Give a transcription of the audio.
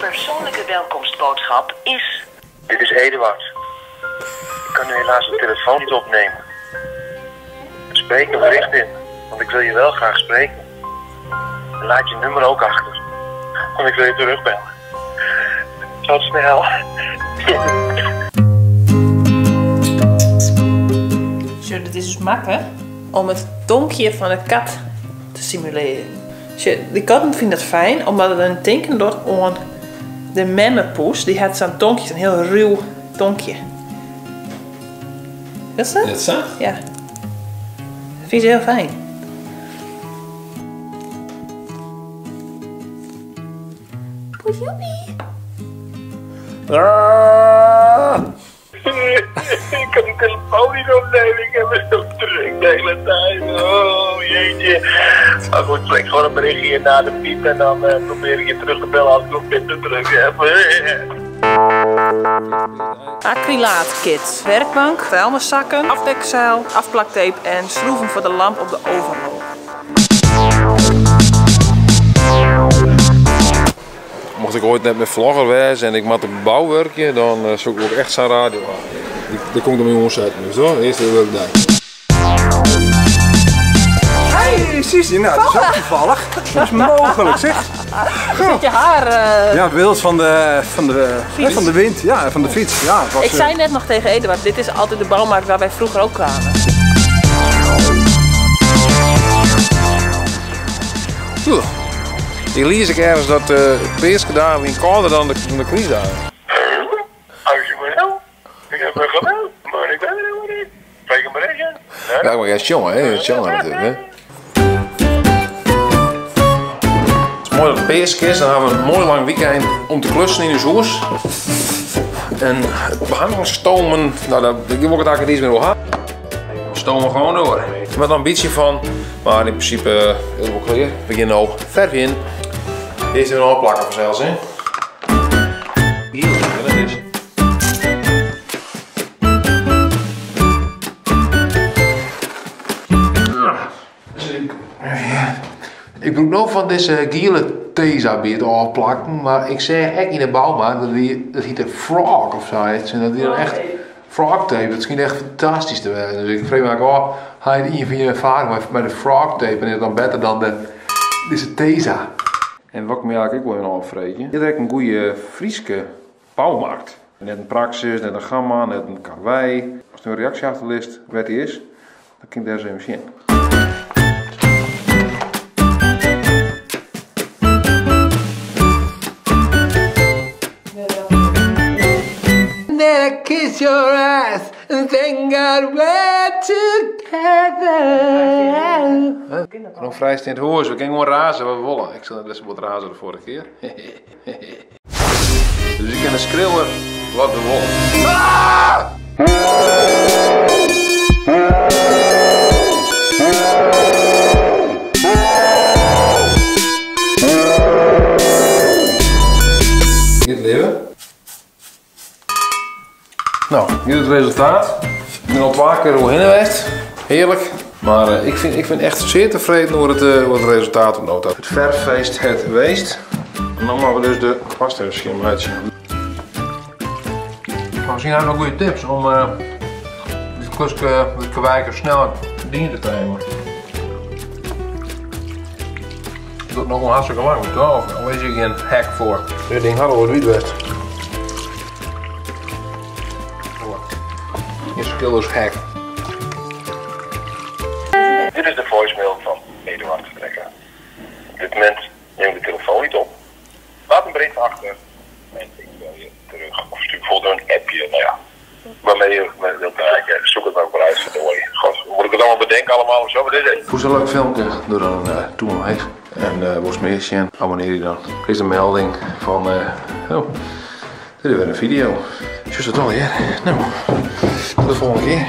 persoonlijke welkomstboodschap is... Dit is Eduard. Ik kan nu helaas de telefoon niet opnemen. Spreek een bericht in, want ik wil je wel graag spreken. En laat je nummer ook achter, want ik wil je terugbellen. Tot snel. Zo, dit is dus makkelijk om het tonkje van de kat te simuleren. De katten vinden het fijn, omdat het een teken doet aan de memmepoes. Die heeft zo'n tonkje, een heel ruw tonkje. Is dat? Is dat zo? Ja. Dat vind je heel fijn. Poesjoepie. Ik kan de telefoon niet opnemen, ik heb het zo druk de hele tijd. Oh jeetje. Maar goed, trek gewoon een berichtje na de piep en dan probeer ik je terug te bellen als ik nog minder druk heb. Acrylaatkit, werkbank, vuilniszakken, afdekzeil, afplaktape en schroeven voor de lamp op de overloop. Mocht ik ooit net met vlogger wezen en ik moet op de bouw werken, dan zoek ik ook echt zo'n radio aan. Die komt er met ons uit, dus hoor. Eerst de werkdag. Hey, Sisi, nou, dat is ook toevallig. Dat is mogelijk, zeg. Zit je haar... Ja, beeld van de wind, ja, van de fiets. Ja, het was, Ik zei net nog tegen Eduard, dit is altijd de bouwmarkt waar wij vroeger ook kwamen. Ik lees ik ergens dat het peerske daar weer kouder dan de crisis daar. Als je me wil, ik heb me gebeld, maar ik ben er helemaal niet. Spreek een berichtje. Ja, maar jij is jongen, hè? Het is jongen natuurlijk, hè? Het is mooi dat het peerske is, dan hebben we een mooi lang weekend om te klussen in de zoers. En het behandelstomen, nou daar word ik het eigenlijk iets meer over. Stomen gewoon door. Met ambitie van, maar in principe heel veel kleer. Begin nou verf in. Deze weer nog plakken vanzelfs, hè? Hier, dat is. Ik moet nog van deze gele Tesa-beet afplakken, maar ik zeg echt in de bouwmarkt dat heet een frog of zoiets. En dat die dan echt frog tape, dat schijnt echt fantastisch te zijn. Dus ik vrees me ook, ga je een van je ervaring met de frog tape en is het dan beter dan deze Tesa. En wat ik me eigenlijk ook wel in afvreten, dit is een goede Frieske bouwmarkt. Net een Praxis, net een Gamma, net een Karwei. Als er een reactie achterlist wat die is, dan kan ik daar eens even zien. Then I kiss your ass and thank God we're together. Nog vrij in het huis, we kunnen gewoon razen wat we willen. Ik zal net best wat razen de vorige keer. Dus ik kan schreeuwen wat we willen. Ah! Dit leven. Nou, hier is het resultaat. Ik ben al 2 keer heen geweest. Heerlijk. Maar ik vind echt zeer tevreden over het resultaat van nota. Het verffeest het geweest. En dan maken we dus de pasta-schim uitzien. Misschien hebben we nog goede tips om de kwijker snel dienen te nemen. Het doet nog wel hartstikke lang, toch? Of is er geen hack voor? Dit ding hadden we niet best. Hier is Killers hack. Dit is de voicemail van Eduard Trekker. Op dit moment neem ik de telefoon niet op. Laat een bericht achter en ik bel je terug. Of stuur bijvoorbeeld een appje, nou ja, waarmee je wilt bereiken. Zoek het ook maar uit. God, moet ik het allemaal bedenken allemaal of zo? Wat is het? Voor zo'n leuk filmpje, doe dan toe mij. En was meer zien, abonneer je dan. Is een melding van, oh, dit is weer een video. Zo is het al, ja. Nou, tot de volgende keer.